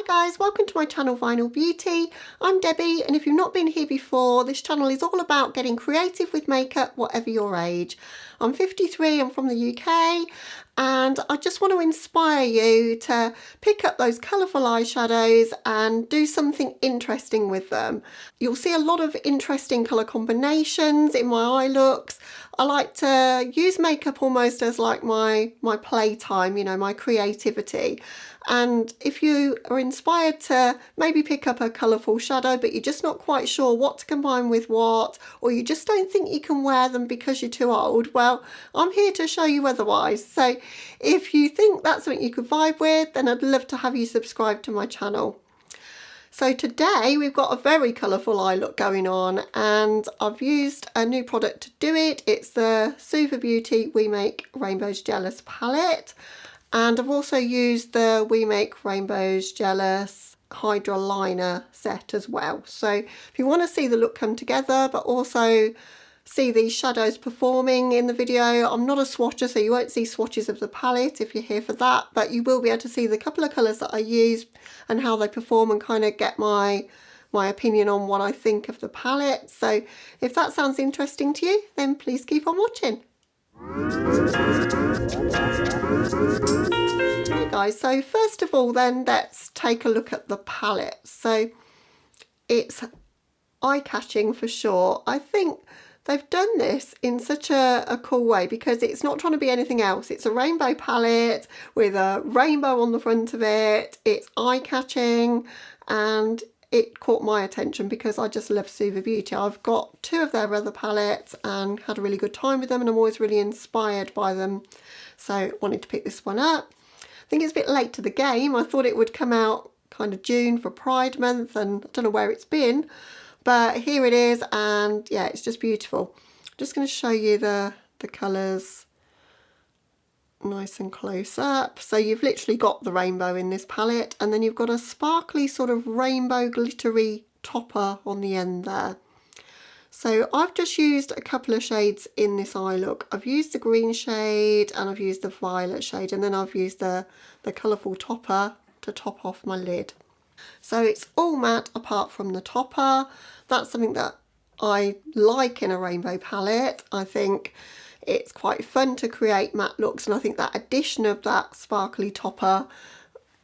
guys, welcome to my channel Vinyl Beauty. I'm Debbie, and if you've not been here before, this channel is all about getting creative with makeup, whatever your age. I'm 53, I'm from the UK, and I just want to inspire you to pick up those colourful eyeshadows and do something interesting with them. You'll see a lot of interesting colour combinations in my eye looks. I like to use makeup almost as like my playtime, you know, my creativity. And if you are inspired to maybe pick up a colourful shadow but you're just not quite sure what to combine with what, or you just don't think you can wear them because you're too old, well, I'm here to show you otherwise. So if you think that's something you could vibe with, then I'd love to have you subscribe to my channel. So today we've got a very colourful eye look going on, and I've used a new product to do it. It's the Suva Beauty We Make Rainbows Jealous palette. And I've also used the We Make Rainbows Jealous Hydra liner set as well. So if you want to see the look come together, but also see these shadows performing in the video, I'm not a swatcher, so you won't see swatches of the palette if you're here for that, but you will be able to see the couple of colours that I use and how they perform and kind of get my opinion on what I think of the palette. So if that sounds interesting to you, then please keep on watching. Okay guys, so first of all then let's take a look at the palette. So it's eye-catching for sure. I think they've done this in such a cool way because it's not trying to be anything else. It's a rainbow palette with a rainbow on the front of it. It's eye-catching, and it caught my attention because I just love Suva Beauty. I've got two of their other palettes and had a really good time with them, and I'm always really inspired by them. So I wanted to pick this one up. I think it's a bit late to the game. I thought it would come out kind of June for Pride Month, and I don't know where it's been, but here it is, and yeah, it's just beautiful. I'm just going to show you the colours nice and close up. So you've literally got the rainbow in this palette, and then you've got a sparkly sort of rainbow glittery topper on the end there. So I've just used a couple of shades in this eye look. I've used the green shade and I've used the violet shade, and then I've used the colourful topper to top off my lid. So it's all matte apart from the topper. That's something that I like in a rainbow palette. I think it's quite fun to create matte looks, and I think that addition of that sparkly topper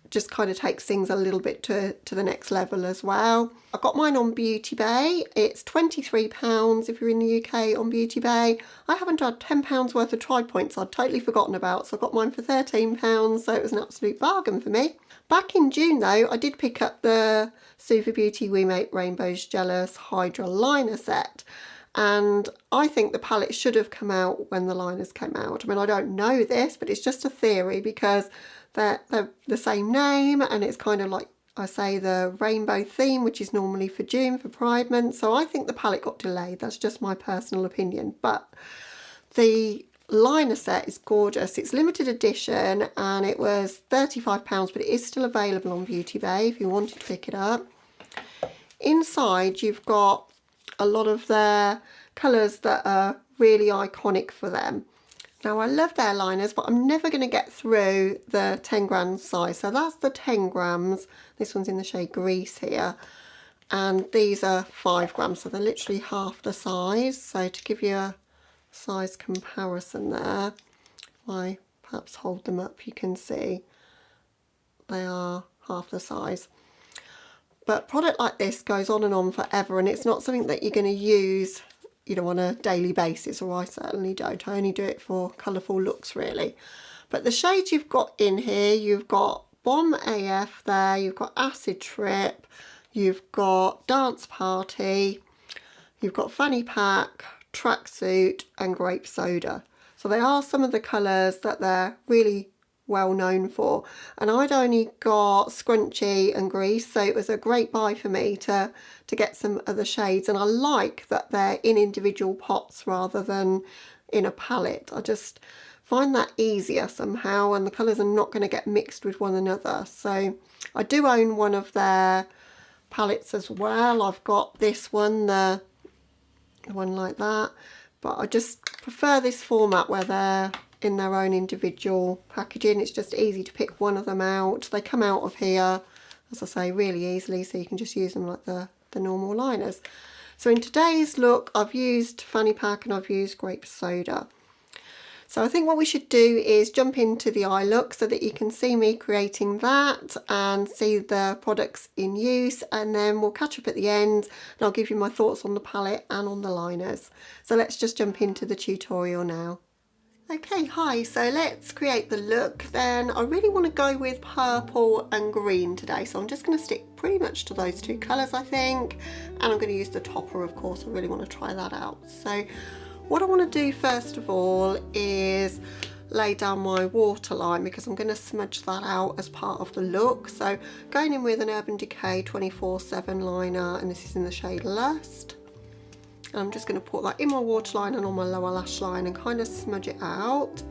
just kind of takes things a little bit to the next level as well. I got mine on Beauty Bay. It's £23 if you're in the UK on Beauty Bay. I haven't had £10 worth of Tri Points I'd totally forgotten about, so I got mine for £13, so it was an absolute bargain for me. Back in June though, I did pick up the Suva Beauty We Make Rainbows Jealous Hydra liner set. And I think the palette should have come out when the liners came out. I mean, I don't know this, but it's just a theory because they're the same name, and it's kind of like I say the rainbow theme, which is normally for June for Pride Month. So I think the palette got delayed. That's just my personal opinion. But the liner set is gorgeous. It's limited edition and it was £35, but it is still available on Beauty Bay if you wanted to pick it up. Inside you've got a lot of their colours that are really iconic for them. Now I love their liners, but I'm never going to get through the 10 gram size. So that's the 10 grams. This one's in the shade Grease here. And these are 5 grams, so they're literally half the size. So to give you a size comparison there, if I perhaps hold them up, you can see they are half the size. But product like this goes on and on forever, and it's not something that you're going to use, you know, on a daily basis, or I certainly don't. I only do it for colourful looks really. But the shades you've got in here, you've got Bomb AF there, you've got Acid Trip, you've got Dance Party, you've got Fanny Pack, Tracksuit and Grape Soda. So they are some of the colours that they're really well known for, and I'd only got Scrunchy and Grease, so it was a great buy for me to get some other shades. And I like that they're in individual pots rather than in a palette. I just find that easier somehow, and the colours are not going to get mixed with one another. So I do own one of their palettes as well. I've got this one, the one like that, but I just prefer this format where they're in their own individual packaging. It's just easy to pick one of them out. They come out of here as I say, really easily, so you can just use them like the normal liners. So in today's look, I've used Fanny Pack and I've used Grape Soda. So I think what we should do is jump into the eye look so that you can see me creating that and see the products in use, and then we'll catch up at the end and I'll give you my thoughts on the palette and on the liners. So let's just jump into the tutorial now. Okay, hi, so let's create the look then. I really want to go with purple and green today, so I'm just going to stick pretty much to those two colours I think, and I'm going to use the topper, of course. I really want to try that out. So what I want to do first of all is lay down my waterline, because I'm going to smudge that out as part of the look. So going in with an Urban Decay 24/7 liner, and this is in the shade Lust. And I'm just going to put that in my waterline and on my lower lash line and kind of smudge it out.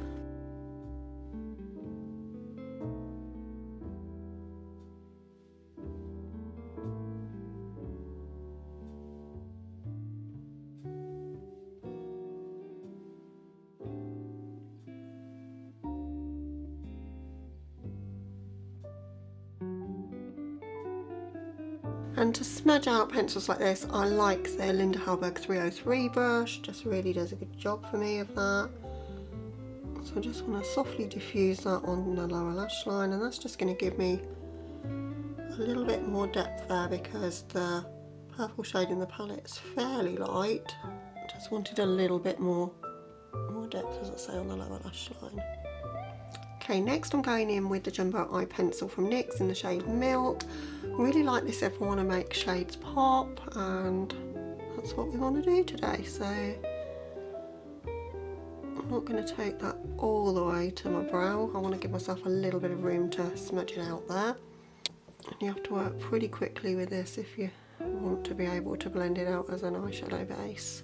And to smudge out pencils like this, I like the Hallberg 303 brush, just really does a good job for me of that. So I just want to softly diffuse that on the lower lash line, and that's just going to give me a little bit more depth there because the purple shade in the palette is fairly light. Just wanted a little bit more depth, as I say, on the lower lash line. Okay, next I'm going in with the Jumbo Eye Pencil from NYX in the shade Milk. I really like this if I want to make shades pop, and that's what we want to do today. So I'm not going to take that all the way to my brow. I want to give myself a little bit of room to smudge it out there. And you have to work pretty quickly with this if you want to be able to blend it out as an eyeshadow base.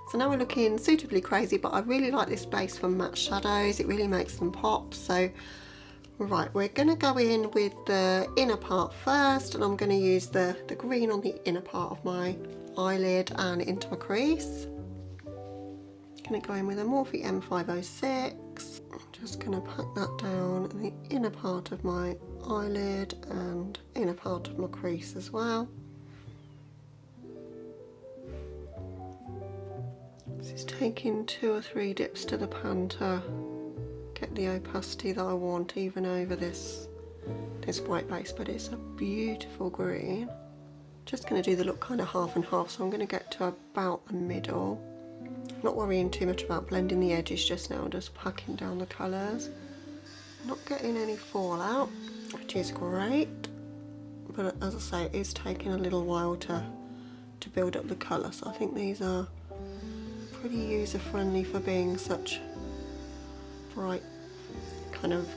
So now we're looking suitably crazy, but I really like this base for matte shadows. It really makes them pop. So, right, we're going to go in with the inner part first, and I'm going to use the green on the inner part of my eyelid and into my crease. Going to go in with a Morphe M506. I'm just going to pack that down in the inner part of my eyelid and inner part of my crease as well. This is taking 2 or 3 dips to the pan to get the opacity that I want even over this white base, but it's a beautiful green. Just going to do the look kind of half and half, so I'm going to get to about the middle. Not worrying too much about blending the edges just now, just packing down the colours. Not getting any fallout, which is great, but as I say, it is taking a little while to build up the colour, so I think these are pretty user friendly for being such bright kind of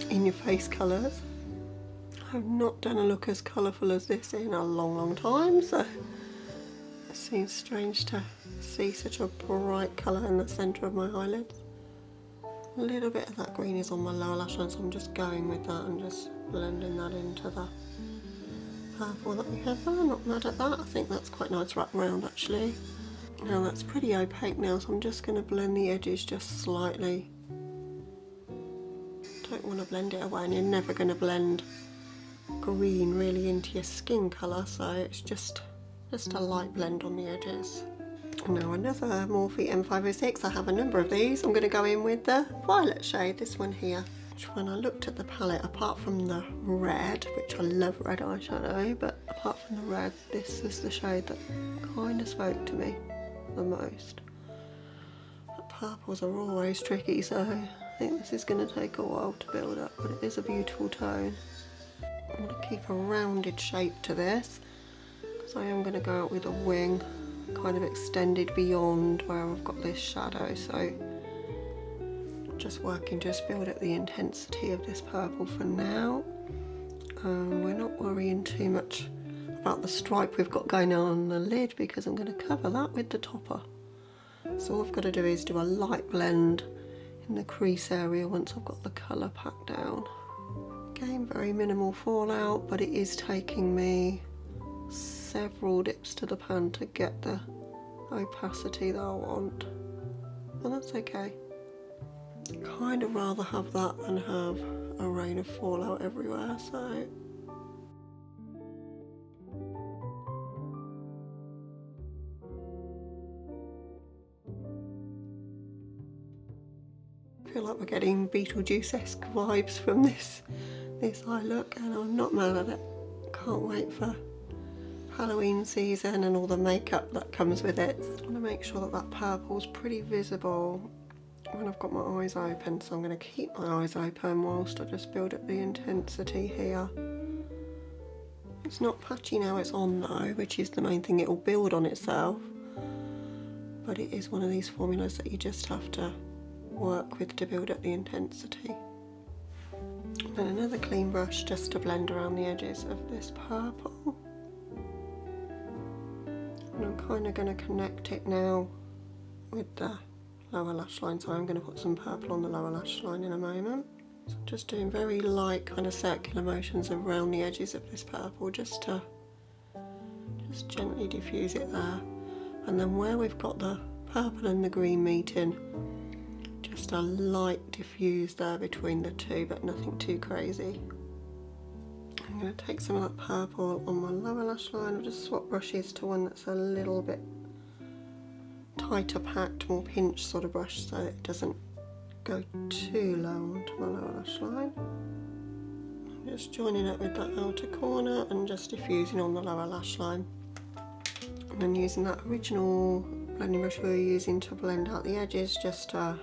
in your face colours. I've not done a look as colourful as this in a long time, so it seems strange to see such a bright colour in the centre of my eyelids. A little bit of that green is on my lower lash line, so I'm just going with that and just blending that into the purple that we have there. Not mad at that, I think that's quite nice wrap around actually. Now that's pretty opaque now, so I'm just going to blend the edges just slightly. Don't want to blend it away, and you're never going to blend green really into your skin colour, so it's just a light blend on the edges. Now another Morphe M506, I have a number of these. I'm going to go in with the violet shade, this one here. Which when I looked at the palette, apart from the red, which I love red eyeshadow, but apart from the red, this is the shade that kind of spoke to me the most. But purples are always tricky, so I think this is going to take a while to build up, but it is a beautiful tone. I'm going to keep a rounded shape to this, because I am going to go out with a wing kind of extended beyond where I've got this shadow, so just working to just build up the intensity of this purple for now. We're not worrying too much about the stripe we've got going on the lid, because I'm going to cover that with the topper. So all I've got to do is do a light blend in the crease area once I've got the colour packed down. Again, very minimal fallout, but it is taking me several dips to the pan to get the opacity that I want, and that's okay. Kind of rather have that than have a rain of fallout everywhere, so I feel like we're getting Beetlejuice-esque vibes from this eye look, and I'm not mad at it. Can't wait for Halloween season and all the makeup that comes with it. I want to make sure that that purple's pretty visible when I've got my eyes open, so I'm going to keep my eyes open whilst I just build up the intensity here. It's not patchy now it's on though, which is the main thing. It will build on itself, but it is one of these formulas that you just have to work with to build up the intensity. And another clean brush just to blend around the edges of this purple. And I'm kind of going to connect it now with the lower lash line, so I'm going to put some purple on the lower lash line in a moment. So I'm just doing very light kind of circular motions around the edges of this purple just to gently diffuse it there. And then where we've got the purple and the green meeting, just a light diffuse there between the two, but nothing too crazy. I'm going to take some of that purple on my lower lash line. I'll just swap brushes to one that's a little bit tighter packed, more pinched sort of brush, so it doesn't go too low onto my lower lash line. I'm just joining it with that outer corner and just diffusing on the lower lash line. And then using that original blending brush we were using to blend out the edges, just to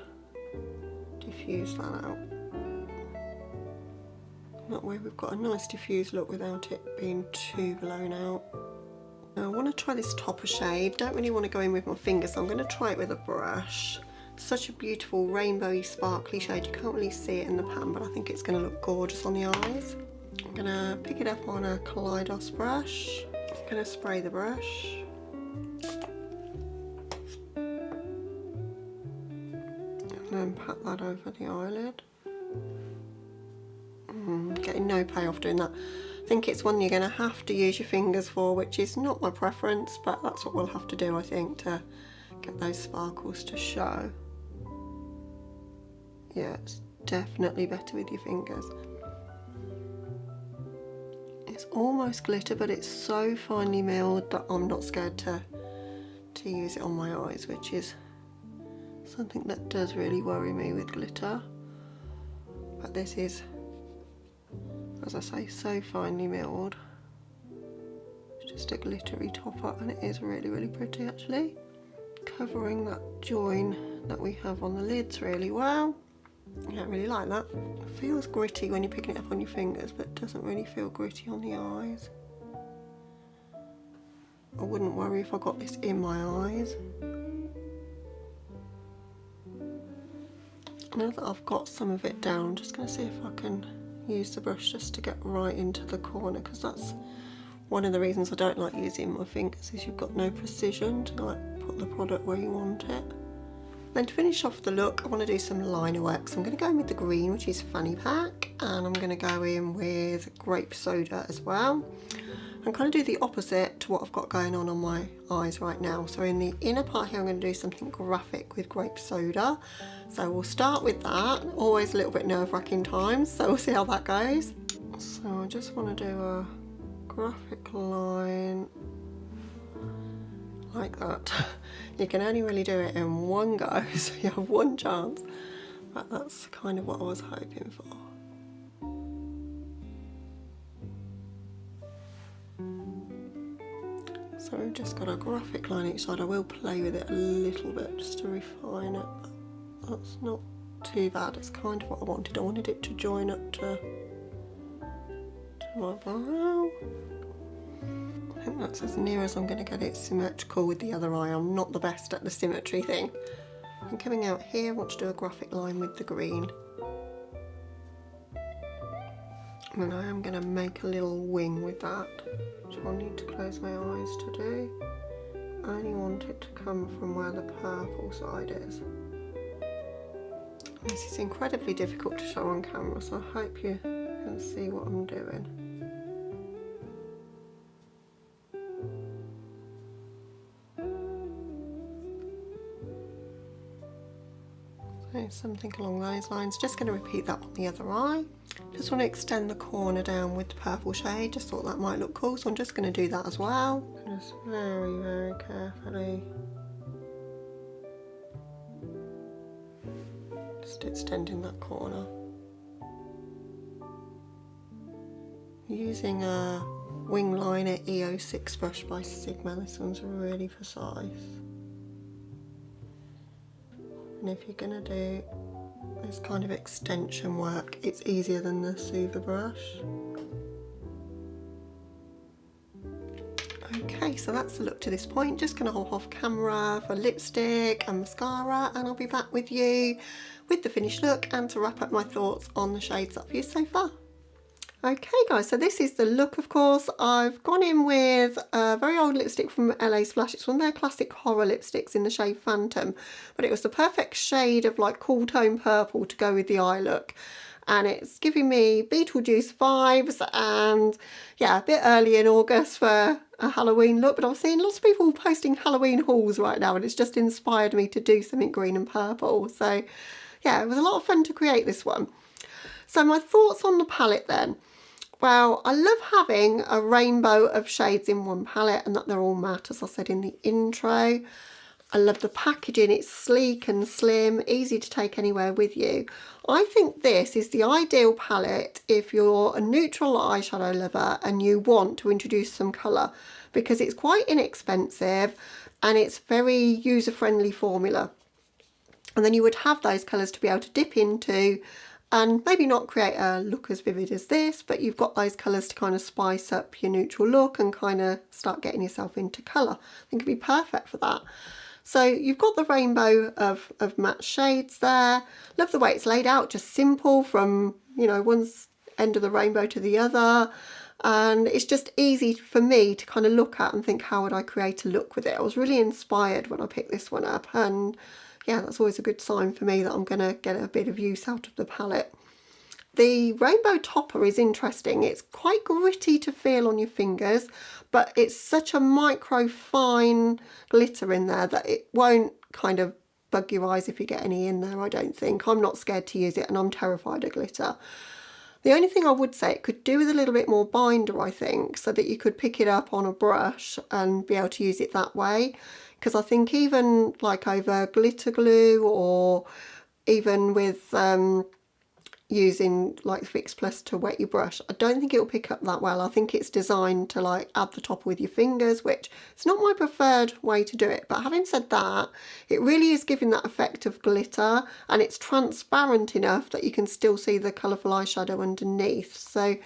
diffuse that out. That way we've got a nice diffused look without it being too blown out. Now I want to try this topper shade. Don't really want to go in with my fingers, so I'm going to try it with a brush. Such a beautiful rainbowy sparkly shade. You can't really see it in the pan, but I think it's going to look gorgeous on the eyes. I'm going to pick it up on a Kaleidos brush. I'm going to spray the brush. And then pat that over the eyelid. Getting no payoff doing that. I think it's one you're going to have to use your fingers for, which is not my preference, but that's what we'll have to do, I think, to get those sparkles to show. Yeah, it's definitely better with your fingers. It's almost glitter, but it's so finely milled that I'm not scared to use it on my eyes, which is something that does really worry me with glitter. But this is, as I say, so finely milled. It's just a glittery topper, and it is really, really pretty actually. Covering that join that we have on the lids really well. I really like that. It feels gritty when you're picking it up on your fingers, but it doesn't really feel gritty on the eyes. I wouldn't worry if I got this in my eyes. Now that I've got some of it down, I'm just going to see if I can use the brush just to get right into the corner, because that's one of the reasons I don't like using my fingers, is you've got no precision to like put the product where you want it. Then to finish off the look, I want to do some liner work. So I'm going to go in with the green, which is Fanny Pack, and I'm going to go in with grape soda as well. I'm kind of do the opposite to what I've got going on my eyes right now. So in the inner part here, I'm going to do something graphic with grape soda. So we'll start with that. Always a little bit nerve-wracking times, so we'll see how that goes. So I just want to do a graphic line like that. You can only really do it in one go, so you have one chance, but that's kind of what I was hoping for. So we've just got a graphic line each side. I will play with it a little bit just to refine it, but that's not too bad. It's kind of what I wanted. I wanted it to join up to my brow. I think that's as near as I'm going to get it symmetrical with the other eye. I'm not the best at the symmetry thing. And coming out here, I want to do a graphic line with the green. And I am going to make a little wing with that, which I'll need to close my eyes to do. I only want it to come from where the purple side is. This is incredibly difficult to show on camera, so I hope you can see what I'm doing. So something along those lines. Just going to repeat that on the other eye. Just want to extend the corner down with the purple shade, just thought that might look cool, so I'm just going to do that as well. Just very, very carefully. Just extending that corner. Using a Wing Liner EO6 brush by Sigma, this one's really precise. And if you're going to do this kind of extension work, it's easier than the Suva brush. Okay, so that's the look to this point. Just going to hop off camera for lipstick and mascara, and I'll be back with you with the finished look and to wrap up my thoughts on the shades I've used so far. Okay guys, so this is the look. Of course, I've gone in with a very old lipstick from LASplash. It's one of their classic horror lipsticks in the shade Phantom, but it was the perfect shade of like cool tone purple to go with the eye look. And it's giving me Beetlejuice vibes, and yeah, a bit early in August for a Halloween look, but I'm seeing lots of people posting Halloween hauls right now, and it's just inspired me to do something green and purple. So yeah, it was a lot of fun to create this one. So my thoughts on the palette then. Well, I love having a rainbow of shades in one palette and that they're all matte, as I said in the intro. I love the packaging, it's sleek and slim, easy to take anywhere with you. I think this is the ideal palette if you're a neutral eyeshadow lover and you want to introduce some colour, because it's quite inexpensive and it's very user-friendly formula. And then you would have those colours to be able to dip into and maybe not create a look as vivid as this, but you've got those colours to kind of spice up your neutral look and kind of start getting yourself into colour. I think it'd be perfect for that. So you've got the rainbow of matte shades there. Love the way it's laid out, just simple from, you know, one end of the rainbow to the other. And it's just easy for me to kind of look at and think, how would I create a look with it? I was really inspired when I picked this one up, and yeah, that's always a good sign for me that I'm going to get a bit of use out of the palette. The rainbow topper is interesting. It's quite gritty to feel on your fingers, but it's such a micro fine glitter in there that it won't kind of bug your eyes if you get any in there, I don't think. I'm not scared to use it, and I'm terrified of glitter. The only thing I would say, it could do with a little bit more binder, I think, so that you could pick it up on a brush and be able to use it that way. Because I think even like over glitter glue, or even with using like Fix Plus to wet your brush, I don't think it'll pick up that well. I think it's designed to like add the topper with your fingers, which it's not my preferred way to do it. But having said that, it really is giving that effect of glitter, and it's transparent enough that you can still see the colourful eyeshadow underneath. So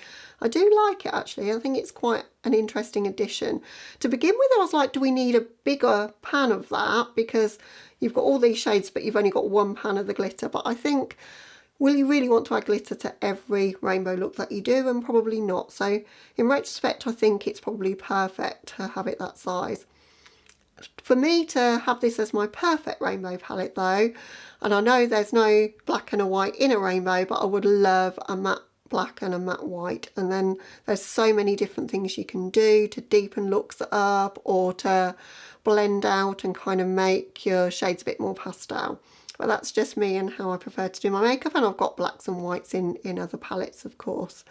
I do like it actually. I think it's quite an interesting addition. To begin with, I was like, do we need a bigger pan of that? Because you've got all these shades, but you've only got one pan of the glitter. But I think, will you really want to add glitter to every rainbow look that you do? And probably not. So in retrospect, I think it's probably perfect to have it that size. For me to have this as my perfect rainbow palette though, and I know there's no black and a white in a rainbow, but I would love a matte black and a matte white, and then there's so many different things you can do to deepen looks up or to blend out and kind of make your shades a bit more pastel. But that's just me and how I prefer to do my makeup, and I've got blacks and whites in other palettes of course.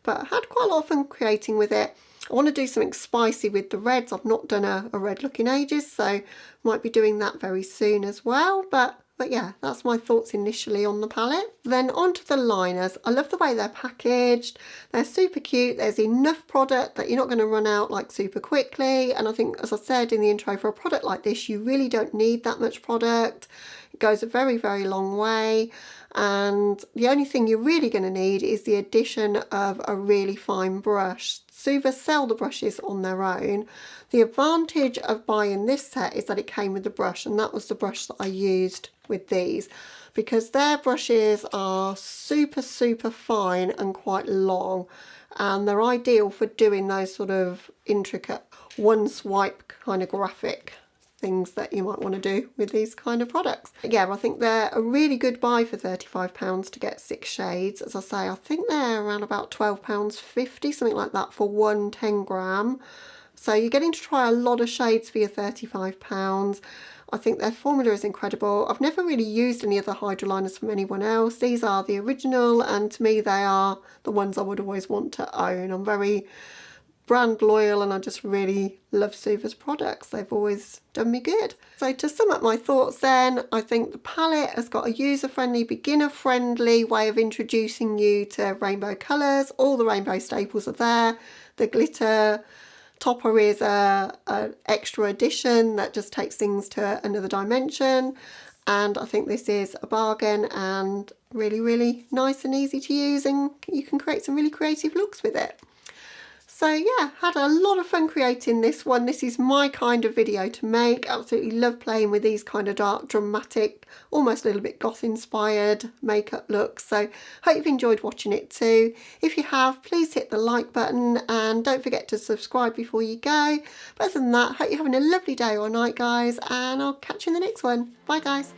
But I had quite a lot of fun creating with it. I want to do something spicy with the reds. I've not done a red look in ages, so might be doing that very soon as well. But yeah, that's my thoughts initially on the palette. Then onto the liners. I love the way they're packaged. They're super cute. There's enough product that you're not going to run out like super quickly. And I think, as I said in the intro, for a product like this, you really don't need that much product. It goes a very, very long way. And the only thing you're really going to need is the addition of a really fine brush. Suva sell the brushes on their own. The advantage of buying this set is that it came with the brush, and that was the brush that I used with these, because their brushes are super, super fine and quite long, and they're ideal for doing those sort of intricate one swipe kind of graphic things that you might want to do with these kind of products. Yeah, I think they're a really good buy for £35 to get 6 shades. As I say, I think they're around about £12.50, something like that, for one 10 gram. So you're getting to try a lot of shades for your £35. I think their formula is incredible. I've never really used any other Hydra liners from anyone else. These are the original, and to me they are the ones I would always want to own. I'm very brand loyal and I just really love Suva's products. They've always done me good. So to sum up my thoughts then, I think the palette has got a user-friendly, beginner-friendly way of introducing you to rainbow colours. All the rainbow staples are there. The glitter topper is a extra addition that just takes things to another dimension. And I think this is a bargain and really, really nice and easy to use, and you can create some really creative looks with it. So yeah, had a lot of fun creating this one. This is my kind of video to make. Absolutely love playing with these kind of dark, dramatic, almost a little bit goth inspired makeup looks. So hope you've enjoyed watching it too. If you have, please hit the like button and don't forget to subscribe before you go. But other than that, hope you're having a lovely day or night, guys, and I'll catch you in the next one. Bye guys.